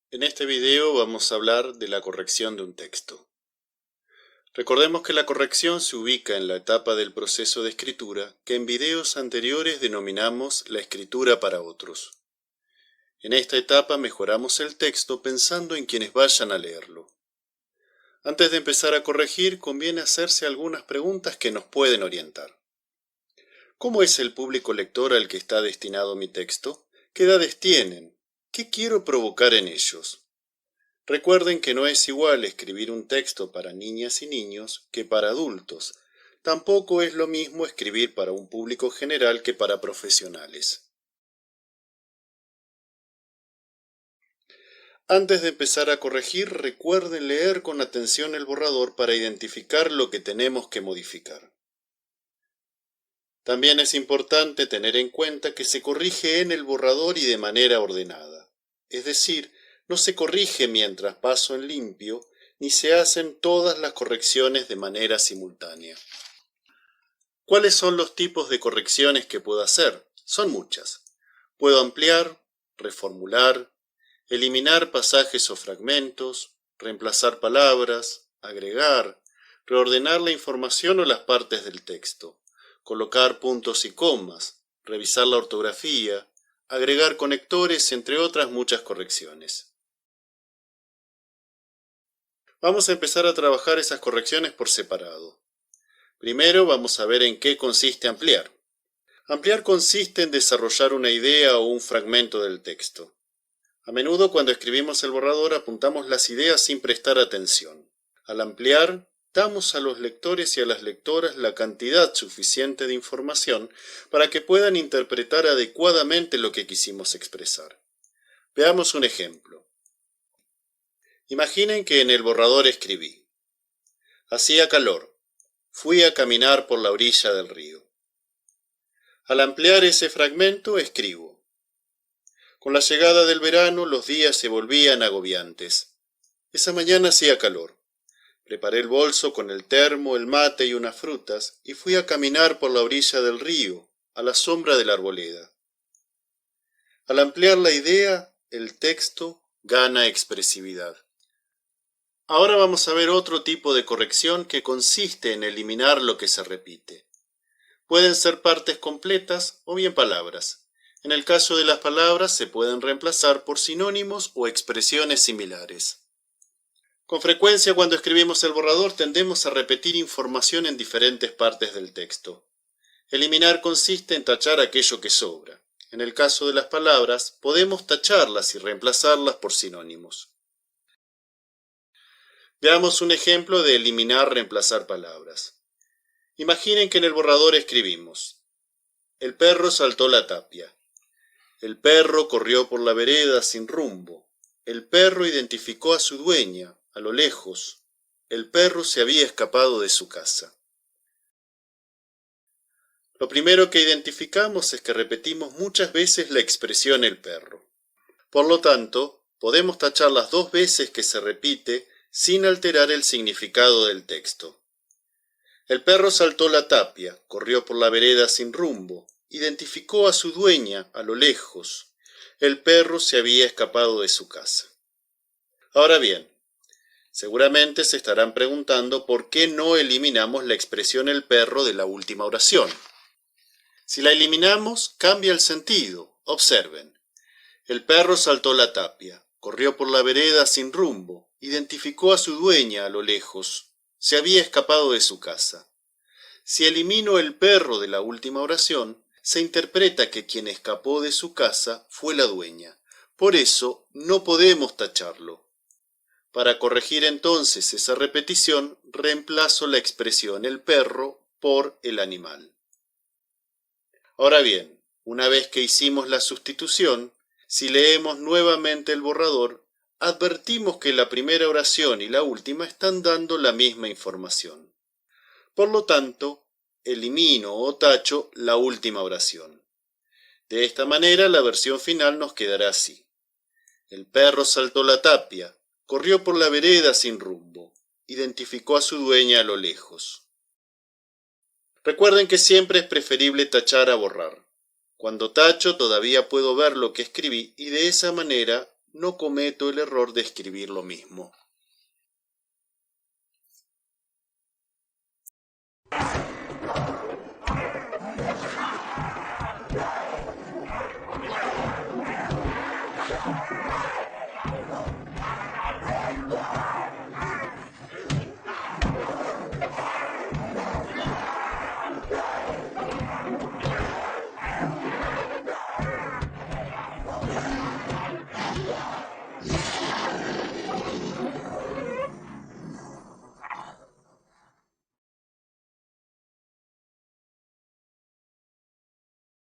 En este video vamos a hablar de la corrección de un texto. Recordemos que la corrección se ubica en la etapa del proceso de escritura que en videos anteriores denominamos la escritura para otros. En esta etapa mejoramos el texto pensando en quienes vayan a leerlo. Antes de empezar a corregir, conviene hacerse algunas preguntas que nos pueden orientar. ¿Cómo es el público lector al que está destinado mi texto? ¿Qué edades tienen? ¿Qué quiero provocar en ellos? Recuerden que no es igual escribir un texto para niñas y niños que para adultos. Tampoco es lo mismo escribir para un público general que para profesionales. Antes de empezar a corregir, recuerden leer con atención el borrador para identificar lo que tenemos que modificar. También es importante tener en cuenta que se corrige en el borrador y de manera ordenada. Es decir, no se corrige mientras paso en limpio, ni se hacen todas las correcciones de manera simultánea. ¿Cuáles son los tipos de correcciones que puedo hacer? Son muchas. Puedo ampliar, reformular, eliminar pasajes o fragmentos, reemplazar palabras, agregar, reordenar la información o las partes del texto, colocar puntos y comas, revisar la ortografía, agregar conectores, entre otras muchas correcciones. Vamos a empezar a trabajar esas correcciones por separado. Primero vamos a ver en qué consiste ampliar. Ampliar consiste en desarrollar una idea o un fragmento del texto. A menudo cuando escribimos el borrador apuntamos las ideas sin prestar atención. Al ampliar, damos a los lectores y a las lectoras la cantidad suficiente de información para que puedan interpretar adecuadamente lo que quisimos expresar. Veamos un ejemplo. Imaginen que en el borrador escribí: hacía calor. Fui a caminar por la orilla del río. Al ampliar ese fragmento escribo: con la llegada del verano los días se volvían agobiantes. Esa mañana hacía calor. Preparé el bolso con el termo, el mate y unas frutas y fui a caminar por la orilla del río, a la sombra de la arboleda. Al ampliar la idea, el texto gana expresividad. Ahora vamos a ver otro tipo de corrección que consiste en eliminar lo que se repite. Pueden ser partes completas o bien palabras. En el caso de las palabras se pueden reemplazar por sinónimos o expresiones similares. Con frecuencia cuando escribimos el borrador tendemos a repetir información en diferentes partes del texto. Eliminar consiste en tachar aquello que sobra. En el caso de las palabras, podemos tacharlas y reemplazarlas por sinónimos. Veamos un ejemplo de eliminar-reemplazar palabras. Imaginen que en el borrador escribimos: el perro saltó la tapia. El perro corrió por la vereda sin rumbo. El perro identificó a su dueña, a lo lejos. El perro se había escapado de su casa. Lo primero que identificamos es que repetimos muchas veces la expresión el perro. Por lo tanto, podemos tachar las dos veces que se repite sin alterar el significado del texto. El perro saltó la tapia, corrió por la vereda sin rumbo, identificó a su dueña a lo lejos. El perro se había escapado de su casa. Ahora bien, seguramente se estarán preguntando por qué no eliminamos la expresión el perro de la última oración. Si la eliminamos, cambia el sentido. Observen. El perro saltó la tapia, corrió por la vereda sin rumbo, identificó a su dueña a lo lejos. Se había escapado de su casa. Si elimino el perro de la última oración, se interpreta que quien escapó de su casa fue la dueña. Por eso no podemos tacharlo. Para corregir entonces esa repetición, reemplazo la expresión el perro por el animal. Ahora bien, una vez que hicimos la sustitución, si leemos nuevamente el borrador, advertimos que la primera oración y la última están dando la misma información. Por lo tanto, elimino o tacho la última oración. De esta manera la versión final nos quedará así: el perro saltó la tapia, corrió por la vereda sin rumbo, identificó a su dueña a lo lejos. Recuerden que siempre es preferible tachar a borrar. Cuando tacho todavía puedo ver lo que escribí y de esa manera no cometo el error de escribir lo mismo.